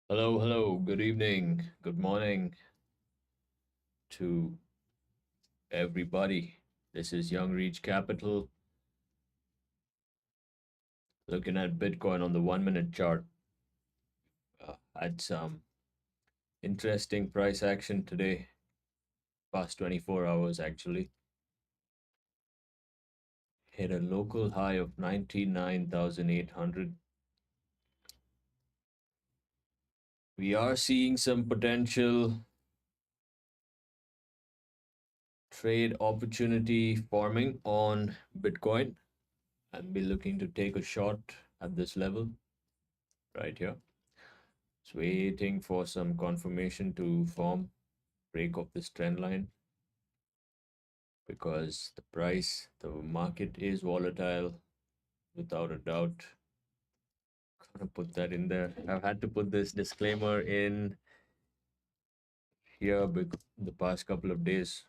Hello, hello, good evening, good morning to everybody. This is Young Reech Capital looking at Bitcoin on the 1 minute chart. Had some interesting price action today, past 24 hours actually. Hit a local high of 99,800. We are seeing some potential trade opportunity forming on Bitcoin. I'll be looking to take a shot at this level right here. Just waiting for some confirmation to form, break of this trend line because the market is volatile without a doubt. Gonna put that in there. I've had to put this disclaimer in here the past couple of days.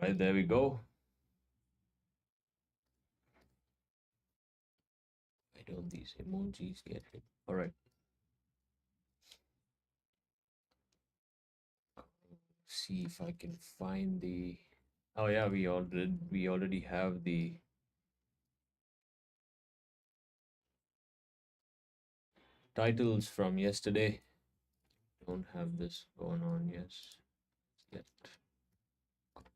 Right, there we go. Why don't these emojis get hit? All right. See if I can find the. Oh yeah, we already have the titles from yesterday. Don't have this going on, yes. Yet.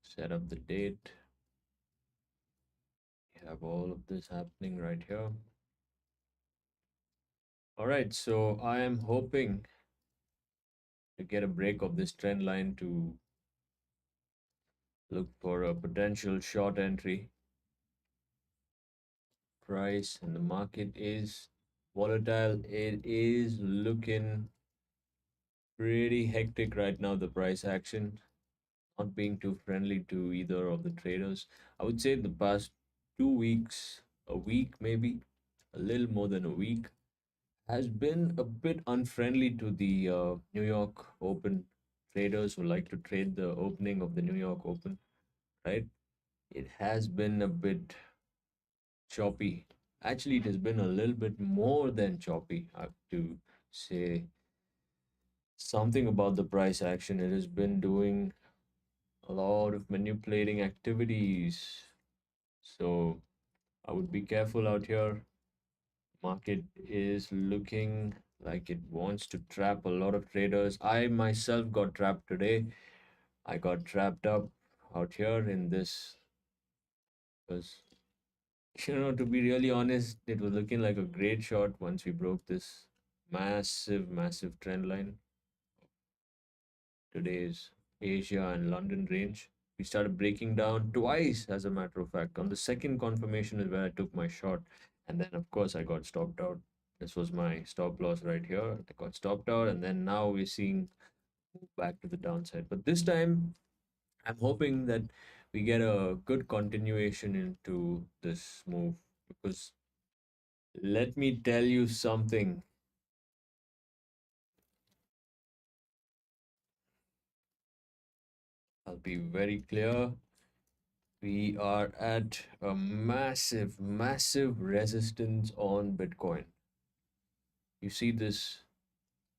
Set up the date. We have all of this happening right here. All right, so I am hoping to get a break of this trend line to look for a potential short entry. Price and the market is volatile. It is looking pretty hectic right now, the price action. Not being too friendly to either of the traders. I would say the past 2 weeks, a week maybe, a little more than a week, has been a bit unfriendly to the New York Open traders who like to trade the opening of the New York Open, right? It has been a bit choppy. Actually, it has been a little bit more than choppy. I have to say something about the price action. It has been doing a lot of manipulating activities. So I would be careful out here. Market is looking like it wants to trap a lot of traders. I myself got trapped today. I got trapped up out here in this because, to be really honest, it was looking like a great shot once we broke this massive trend line. Today's Asia and London range. We started breaking down twice, as a matter of fact. On the second confirmation is where I took my shot. And then, of course, I got stopped out. This was my stop loss right here. I got stopped out. And then now we're seeing back to the downside. But this time, I'm hoping that we get a good continuation into this move because let me tell you something. I'll be very clear. We are at a massive resistance on Bitcoin. You see this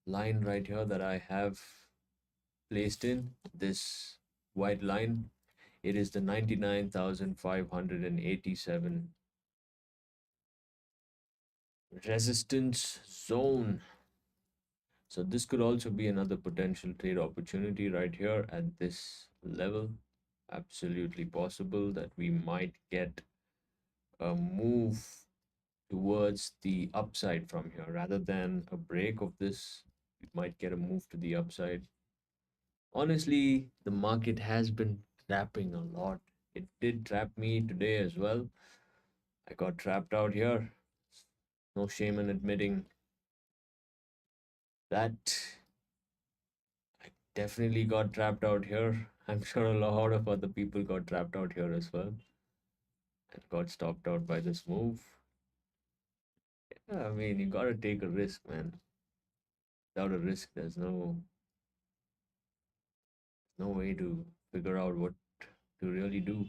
line right here that I have placed in, this white line. It is the 99,587 resistance zone. So this could also be another potential trade opportunity right here at this level. Absolutely possible that we might get a move towards the upside from here rather than a break of this. We might get a move to the upside. Honestly, the market has been trapping a lot. It did trap me today as well. I got trapped out here. No shame in admitting that. I definitely got trapped out here. I'm sure a lot of other people got trapped out here as well and got stopped out by this move. Yeah, I mean, you gotta take a risk, man. Without a risk, there's no No way to figure out what to really do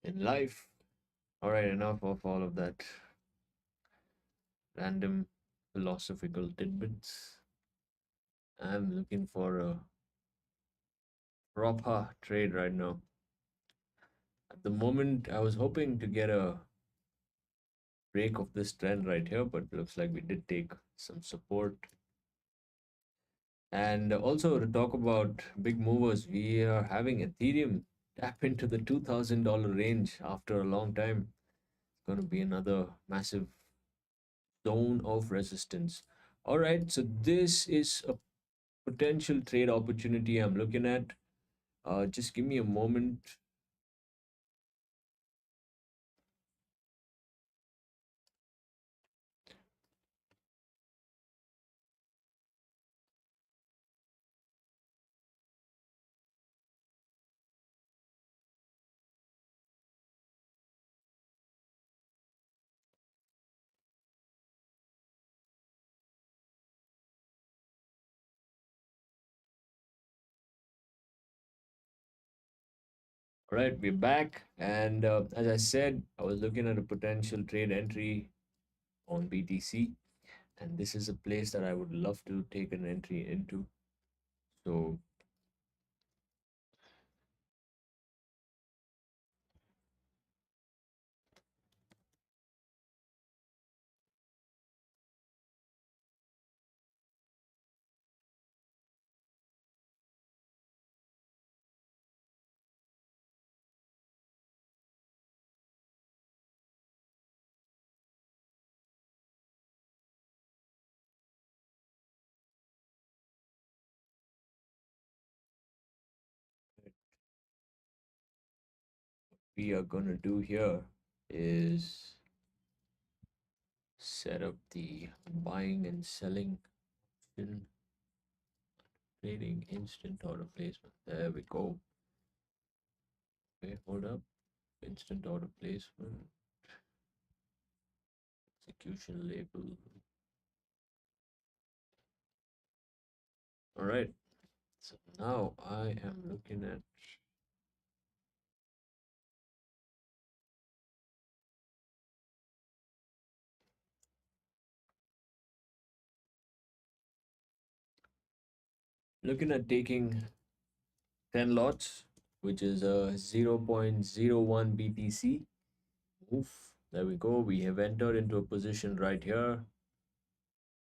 in life. All right, enough of all of that random philosophical tidbits. I'm looking for a proper trade right now. At the moment, I was hoping to get a break of this trend right here, but looks like we did take some support. And also to talk about big movers, we are having Ethereum tap into the $2,000 range after a long time. It's going to be another massive zone of resistance. All right, so this is a potential trade opportunity I'm looking at. Just give me a moment. All right, we're back. And as I said, I was looking at a potential trade entry on BTC. And this is a place that I would love to take an entry into. So, we are going to do here is set up the buying and selling option, trading instant order placement. There we go. Okay, hold up. Instant order placement, execution label. All right. So now I am looking at taking 10 lots, which is a 0.01 BTC move. There we go. We have entered into a position right here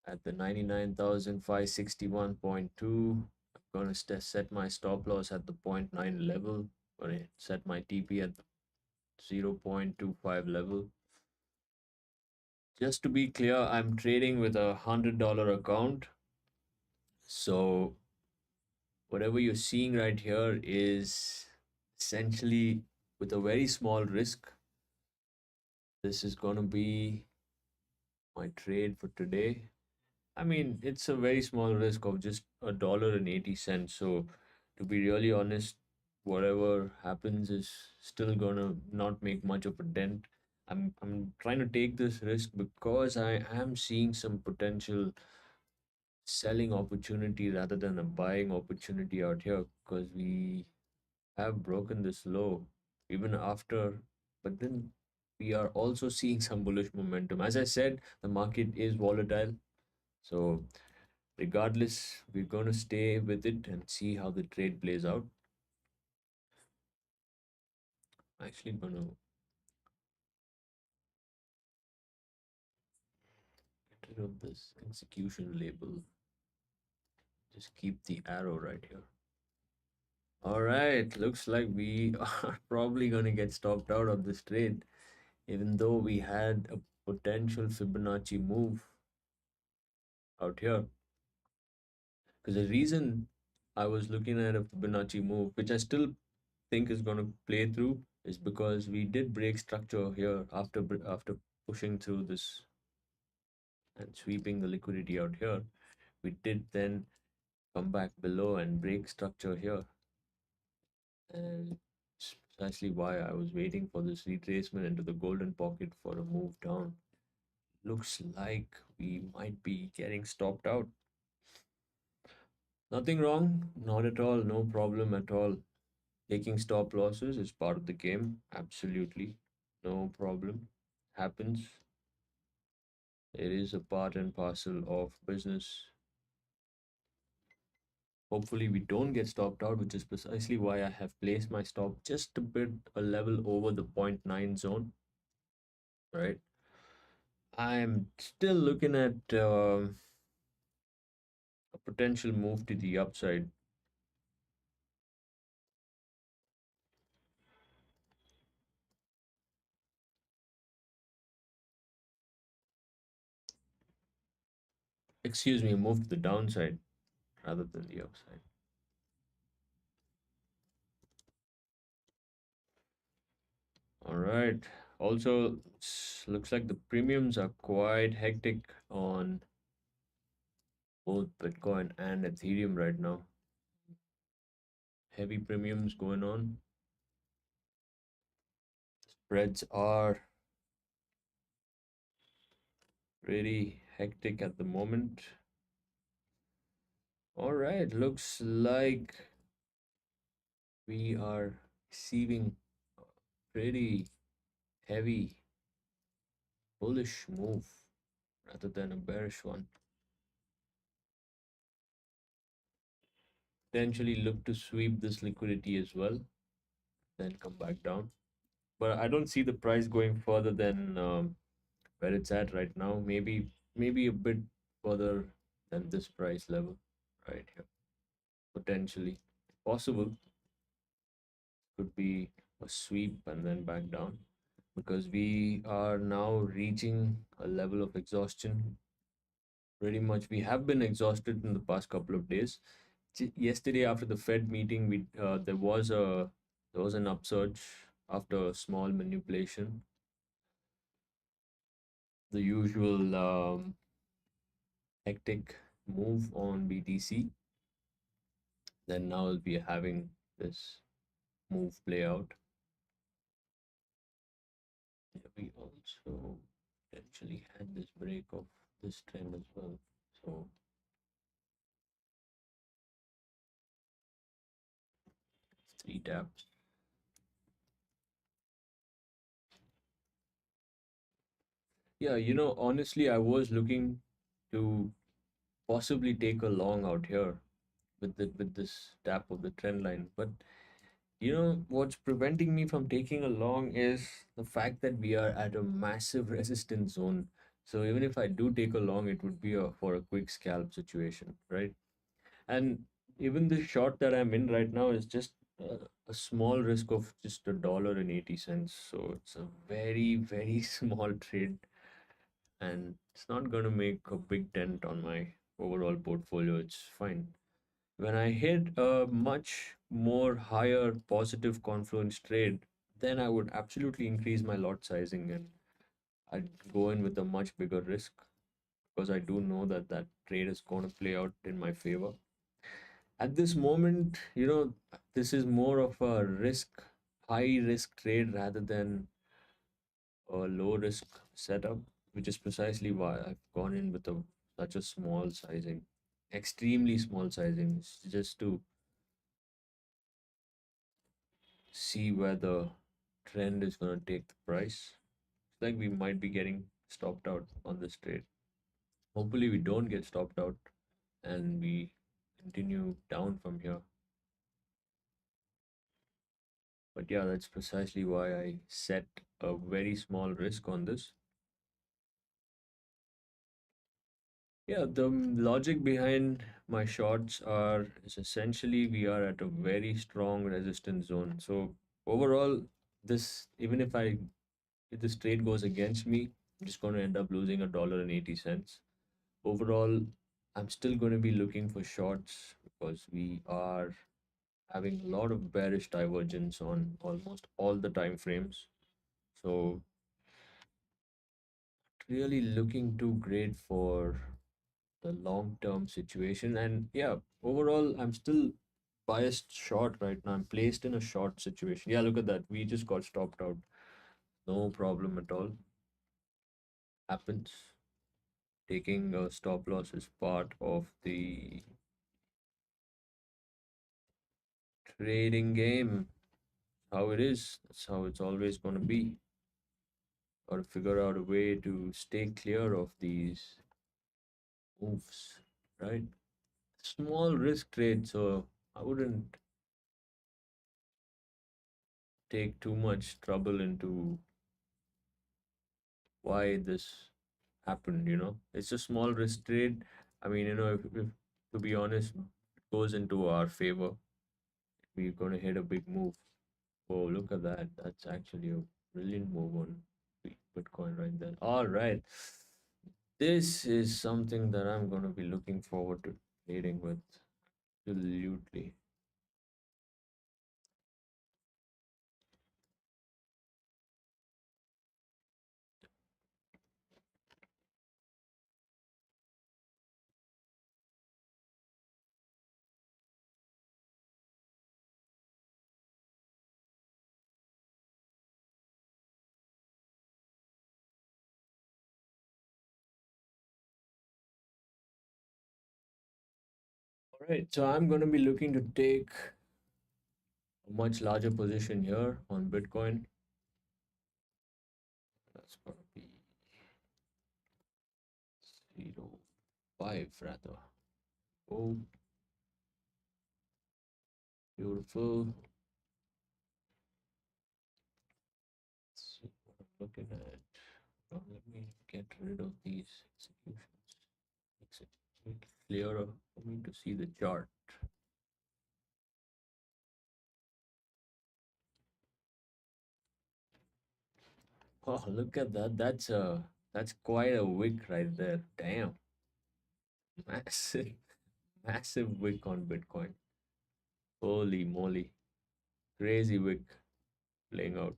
at the 99,561.2. I'm going to set my stop loss at the zero point 0.9 level. Going to set my TP at the 0.25 level. Just to be clear, I'm trading with a $100 account. So whatever you're seeing right here is essentially with a very small risk. This is going to be my trade for today. I mean, it's a very small risk of just $1.80. So, to be really honest, whatever happens is still gonna not make much of a dent. I'm trying to take this risk because I am seeing some potential selling opportunity rather than a buying opportunity out here because we have broken this low even after, but then we are also seeing some bullish momentum. As I said, the market is volatile. So regardless, we're going to stay with it and see how the trade plays out. I'm actually going to get rid of this execution label. Just keep the arrow right here. All right, looks like we are probably going to get stopped out of this trade, even though we had a potential Fibonacci move out here. Because the reason I was looking at a Fibonacci move, which I still think is going to play through, is because we did break structure here after pushing through this and sweeping the liquidity out here. We did then come back below and break structure here, and it's precisely why I was waiting for this retracement into the golden pocket for a move down. Looks like we might be getting stopped out. Nothing wrong, not at all, no problem at all. Taking stop losses is part of the game, absolutely. No problem. Happens. It is a part and parcel of business. Hopefully, we don't get stopped out, which is precisely why I have placed my stop just a bit a level over the point 0.9 zone, right? I'm still looking at a potential move to the upside. Excuse me, move to the downside rather than the upside. All right. Also, looks like the premiums are quite hectic on both Bitcoin and Ethereum right now. Heavy premiums going on. Spreads are pretty hectic at the moment. All right, looks like we are receiving a pretty heavy bullish move rather than a bearish one. Potentially look to sweep this liquidity as well, then come back down. But I don't see the price going further than where it's at right now. Maybe a bit further than this price level right here. Potentially possible, could be a sweep and then back down, because we are now reaching a level of exhaustion. Pretty much we have been exhausted in the past couple of days. Yesterday after the Fed meeting, we there was an upsurge after a small manipulation, the usual hectic move on BTC. Then now we'll be having this move play out. Yeah, we also potentially had this break of this trend as well. So three taps. Yeah, honestly, I was looking to possibly take a long out here with this tap of the trend line. But what's preventing me from taking a long is the fact that we are at a massive resistance zone. So even if I do take a long, it would be for a quick scalp situation, right? And even the short that I'm in right now is just a small risk of just $1.80. So it's a very, very small trade, and it's not going to make a big dent on my overall portfolio. It's fine. When I hit a much more higher positive confluence trade, then I would absolutely increase my lot sizing and I'd go in with a much bigger risk, because I do know that that trade is going to play out in my favor. At this moment, this is more of a high risk trade rather than a low risk setup, which is precisely why I've gone in with such a small sizing, extremely small sizing, just to see where the trend is going to take the price. It's like we might be getting stopped out on this trade. Hopefully, we don't get stopped out and we continue down from here. But yeah, that's precisely why I set a very small risk on this. Yeah, the logic behind my shorts is essentially we are at a very strong resistance zone. So overall, this even if this trade goes against me, I'm just going to end up losing $1.80. Overall, I'm still going to be looking for shorts because we are having a lot of bearish divergence on almost all the time frames. So really looking to grade for the long term situation. And yeah, overall, I'm still biased short right now. I'm placed in a short situation. Yeah, look at that. We just got stopped out. No problem at all. Happens. Taking a stop loss is part of the trading game. How it is. That's how it's always going to be. Got to figure out a way to stay clear of these moves, right? Small risk trade, so I wouldn't take too much trouble into why this happened, It's a small risk trade. I mean, if to be honest, it goes into our favor. We're going to hit a big move. Oh, look at that. That's actually a brilliant move on Bitcoin right there. All right. This is something that I'm going to be looking forward to trading with. Absolutely. All right. So I'm going to be looking to take a much larger position here on Bitcoin. That's going to be 0.5 rather. Oh, beautiful. Let's see what I'm looking at. Now let me get rid of these executions. Makes it clearer for me to see the chart. Oh, look at that. That's quite a wick right there. Damn. Massive, massive wick on Bitcoin. Holy moly. Crazy wick playing out.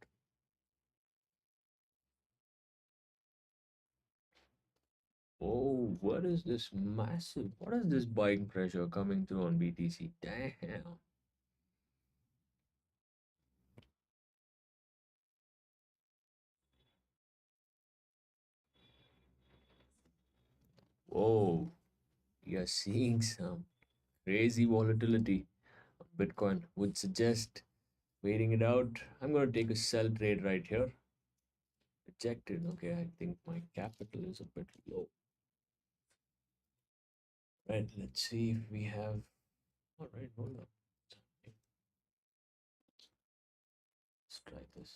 Oh, what is this massive? What is this buying pressure coming through on BTC? Damn. Whoa. We are seeing some crazy volatility. Bitcoin would suggest waiting it out. I'm going to take a sell trade right here. Rejected. Okay, I think my capital is a bit low. Right, let's see if we have. All right, hold on. Let's try this.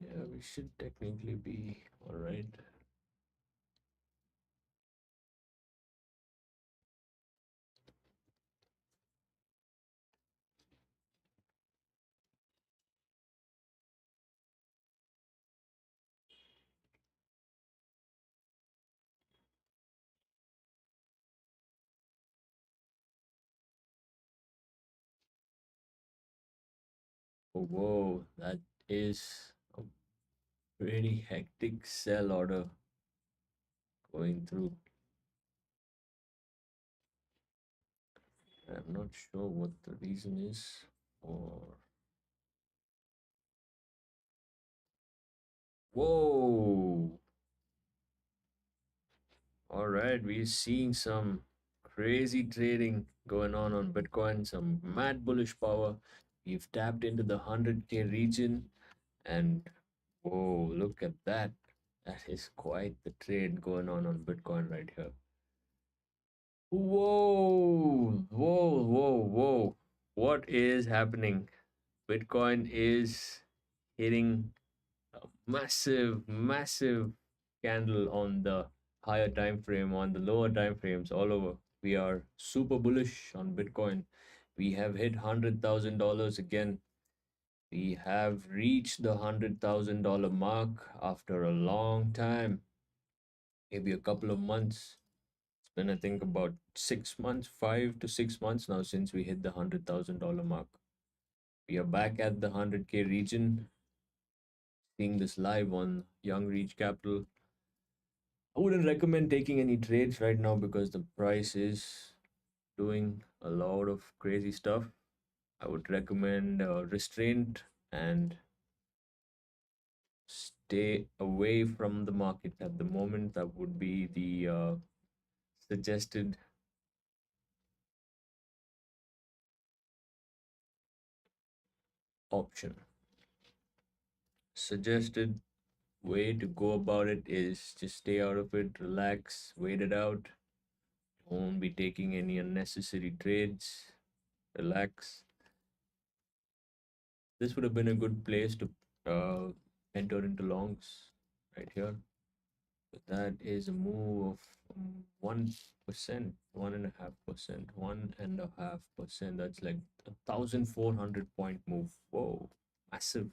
Yeah, we should technically be all right. Oh, whoa, that is a pretty hectic sell order going through. I'm not sure what the reason is for. Whoa! All right, we're seeing some crazy trading going on Bitcoin, some mad bullish power. We've tapped into the 100K region, and whoa, look at that. That is quite the trade going on Bitcoin right here. Whoa, whoa, whoa, whoa. What is happening? Bitcoin is hitting a massive, massive candle on the higher time frame, on the lower time frames, all over. We are super bullish on Bitcoin. We have hit $100,000 again. We have reached the $100,000 mark after a long time, maybe a couple of months. It's been, I think, about 6 months, 5 to 6 months now since we hit the $100,000 mark. We are back at the 100K region, seeing this live on Young Reech Capital. I wouldn't recommend taking any trades right now because the price is doing a lot of crazy stuff. I would recommend restraint and stay away from the market at the moment. That would be the suggested option. Suggested way to go about it is just stay out of it, relax, wait it out. Won't be taking any unnecessary trades. Relax. This would have been a good place to uh, enter into longs right here. But that is a move of 1%, 1.5%, 1.5%. That's like 1,400 point move. Whoa, massive.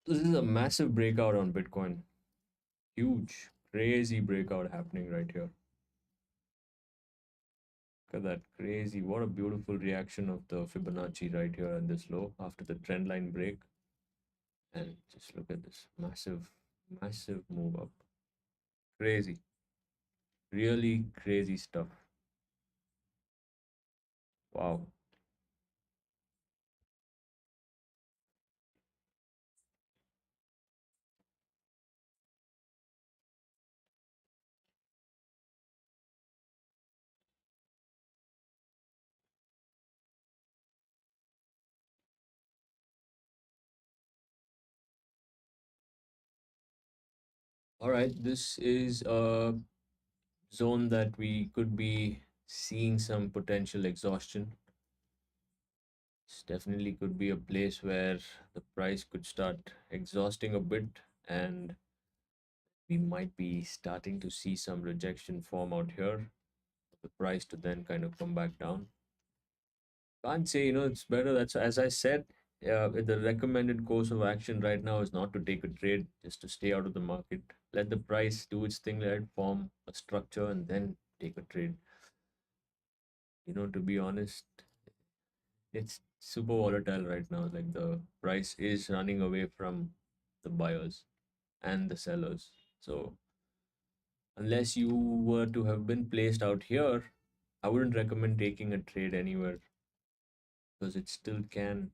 This is a massive breakout on Bitcoin. Huge, crazy breakout happening right here. Look at that, crazy. What a beautiful reaction of the Fibonacci right here at this low after the trend line break. And just look at this massive, massive move up. Crazy, really crazy stuff. Wow. All right, this is a zone that we could be seeing some potential exhaustion. This definitely could be a place where the price could start exhausting a bit, and we might be starting to see some rejection form out here. The price to then kind of come back down. Can't say, it's better. That's as I said. The recommended course of action right now is not to take a trade, just to stay out of the market. Let the price do its thing, let it form a structure, and then take a trade. To be honest, it's super volatile right now. Like the price is running away from the buyers and the sellers. So unless you were to have been placed out here, I wouldn't recommend taking a trade anywhere because it still can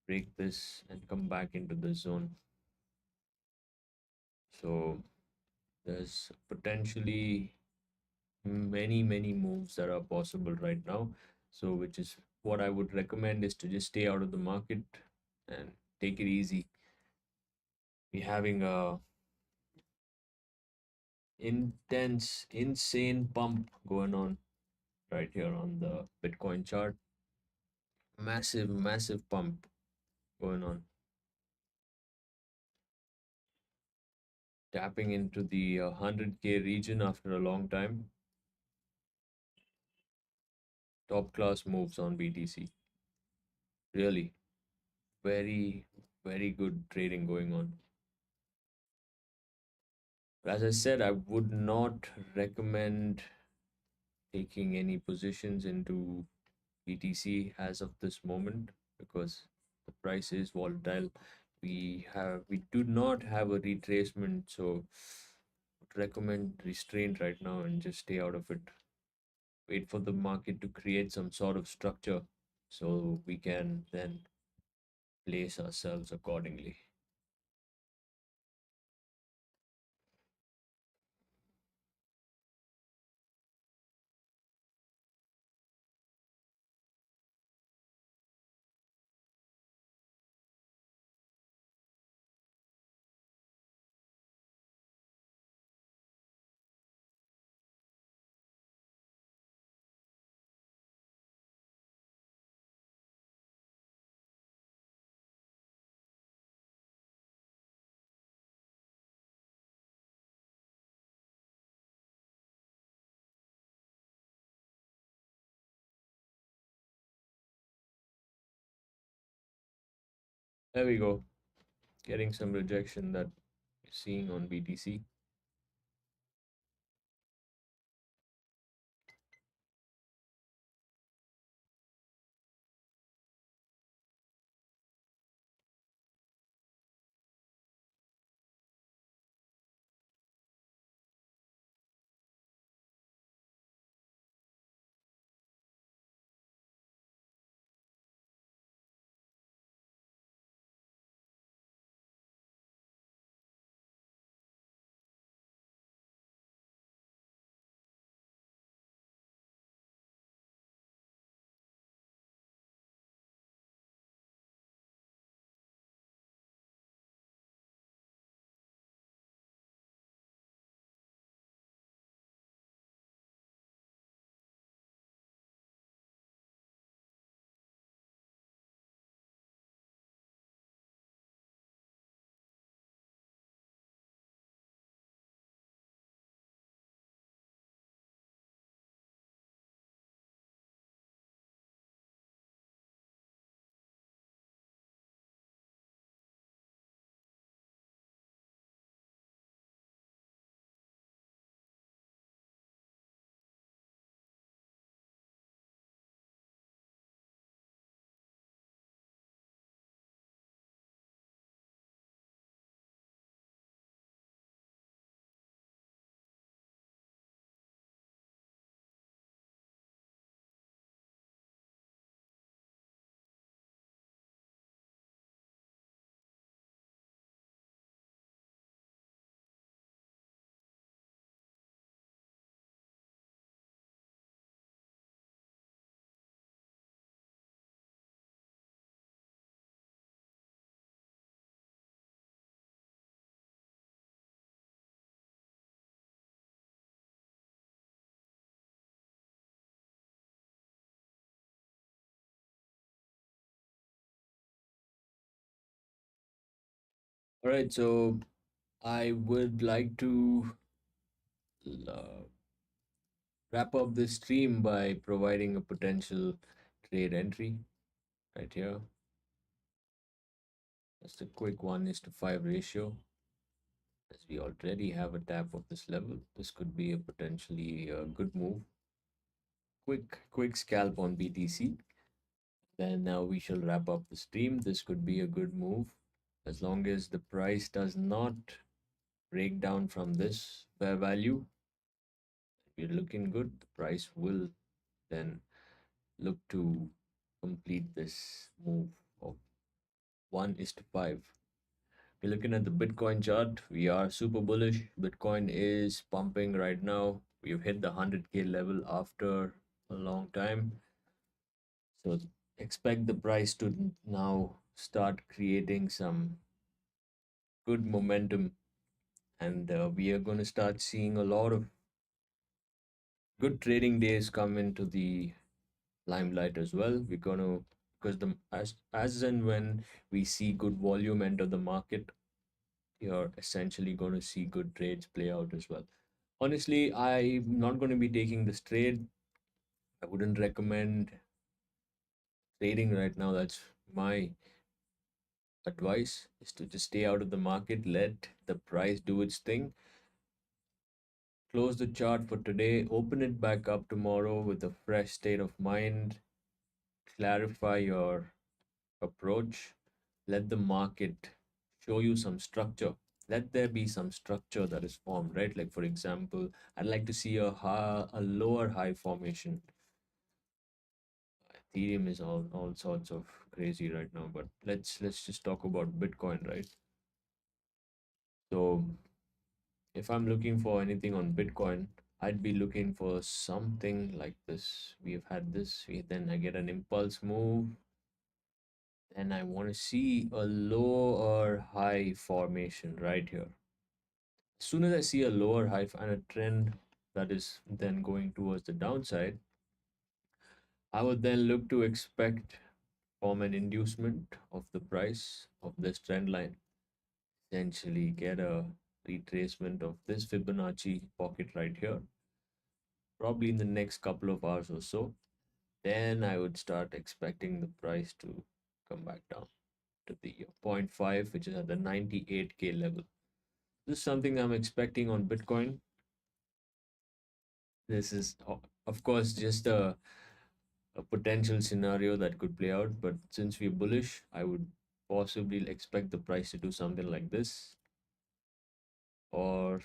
break this and come back into the zone. So there's potentially many moves that are possible right now. So which is what I would recommend is to just stay out of the market and take it easy. Be having a intense, insane pump going on right here on the Bitcoin chart. Massive pump going on. Tapping into the 100K region after a long time. Top class moves on BTC. Really, very good trading going on. As I said, I would not recommend taking any positions into BTC as of this moment because the price is volatile. We do not have a retracement, so would recommend restraint right now and just stay out of it. Wait for the market to create some sort of structure so we can then place ourselves accordingly. There we go. Getting some rejection that you're seeing on BTC. All right, so I would like to uh, wrap up this stream by providing a potential trade entry right here. Just a quick 1:5 ratio. As we already have a tap of this level, this could be a potentially good move. Quick scalp on BTC. Then now we shall wrap up the stream. This could be a good move as long as the price does not break down from this fair value. We're looking good. The price will then look to complete this move of 1:5. We're looking at the Bitcoin chart. We are super bullish. Bitcoin is pumping right now. We've hit the 100K level after a long time. So expect the price to now start creating some good momentum, and we are going to start seeing a lot of good trading days come into the limelight as well. We're going to, because the as and when we see good volume enter the market, you're essentially going to see good trades play out as well. Honestly, I'm not going to be taking this trade. I wouldn't recommend trading right now. That's my advice, is to just stay out of the market, let the price do its thing. Close the chart for today, open it back up tomorrow with a fresh state of mind, clarify your approach, let the market show you some structure. Let there be some structure that is formed, right? Like for example, I'd like to see a lower high formation. Ethereum is all sorts of crazy right now, but let's just talk about Bitcoin, right? So if I'm looking for anything on Bitcoin, I'd be looking for something like this. We've had this, then I get an impulse move, then I want to see a low or high formation right here. As soon as I see a lower high and a trend that is then going towards the downside, I would then look to expect form an inducement of the price of this trend line, essentially get a retracement of this Fibonacci pocket right here, probably in the next couple of hours or so. Then I would start expecting the price to come back down to the zero point 0.5, which is at the 98K level. This is something I'm expecting on Bitcoin. This is, of course, just a potential scenario that could play out, but since we're bullish, I would possibly expect the price to do something like this, or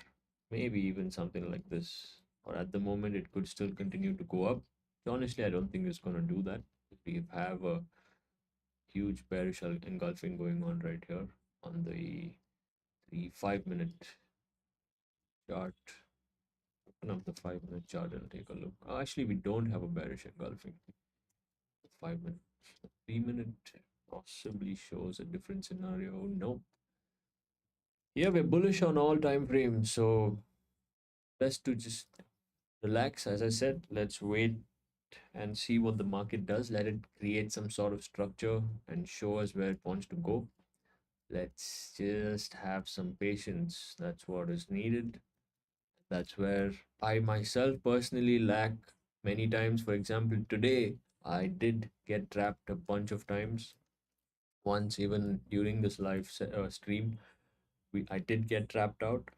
maybe even something like this. Or at the moment, it could still continue to go up. Honestly, I don't think it's going to do that. We have a huge bearish engulfing going on right here on the 5 minute chart. Open up the 5 minute chart and take a look. Actually, we don't have a bearish engulfing. 5 minute, 3 minute possibly shows a different scenario. No. Yeah, we're bullish on all time frames, so best to just relax. As I said, let's wait and see what the market does. Let it create some sort of structure and show us where it wants to go. Let's just have some patience. That's what is needed. That's where I myself personally lack many times. For example, today I did get trapped a bunch of times. Once, even during this live stream, I did get trapped out,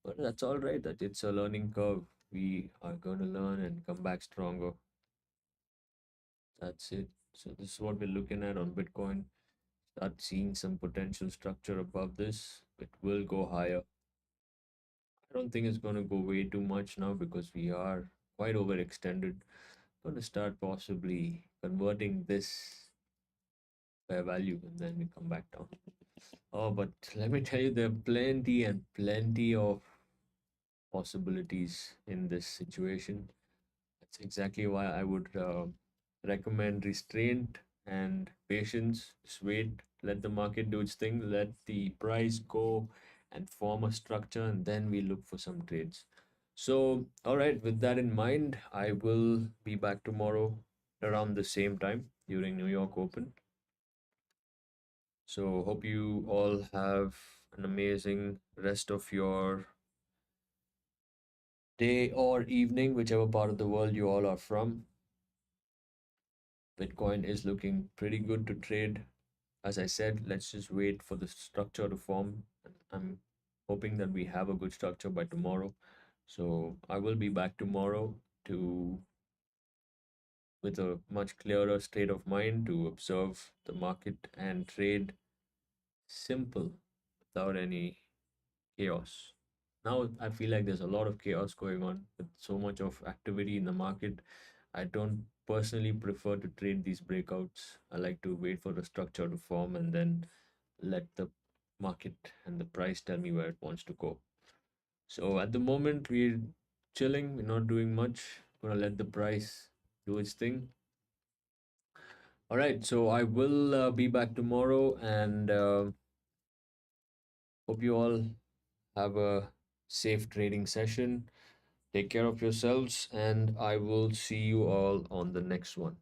but that's all right. That it's a learning curve. We are going to learn and come back stronger. That's it. So this is what we're looking at on Bitcoin. Start seeing some potential structure above this. It will go higher. I don't think it's going to go way too much now because we are quite overextended. Going to start possibly converting this fair value and then we come back down. Oh, but let me tell you, there are plenty and plenty of possibilities in this situation. That's exactly why I would recommend restraint and patience. Just wait, let the market do its thing, let the price go and form a structure, and then we look for some trades. So, all right, with that in mind, I will be back tomorrow around the same time during New York Open. So, hope you all have an amazing rest of your day or evening, whichever part of the world you all are from. Bitcoin is looking pretty good to trade. As I said, let's just wait for the structure to form. I'm hoping that we have a good structure by tomorrow. So I will be back tomorrow to with a much clearer state of mind to observe the market and trade simple without any chaos. Now I feel like there's a lot of chaos going on with so much of activity in the market. I don't personally prefer to trade these breakouts. I like to wait for the structure to form and then let the market and the price tell me where it wants to go. So at the moment, we're chilling, we're not doing much. Gonna let the price do its thing. All right, so I will be back tomorrow and hope you all have a safe trading session. Take care of yourselves, and I will see you all on the next one.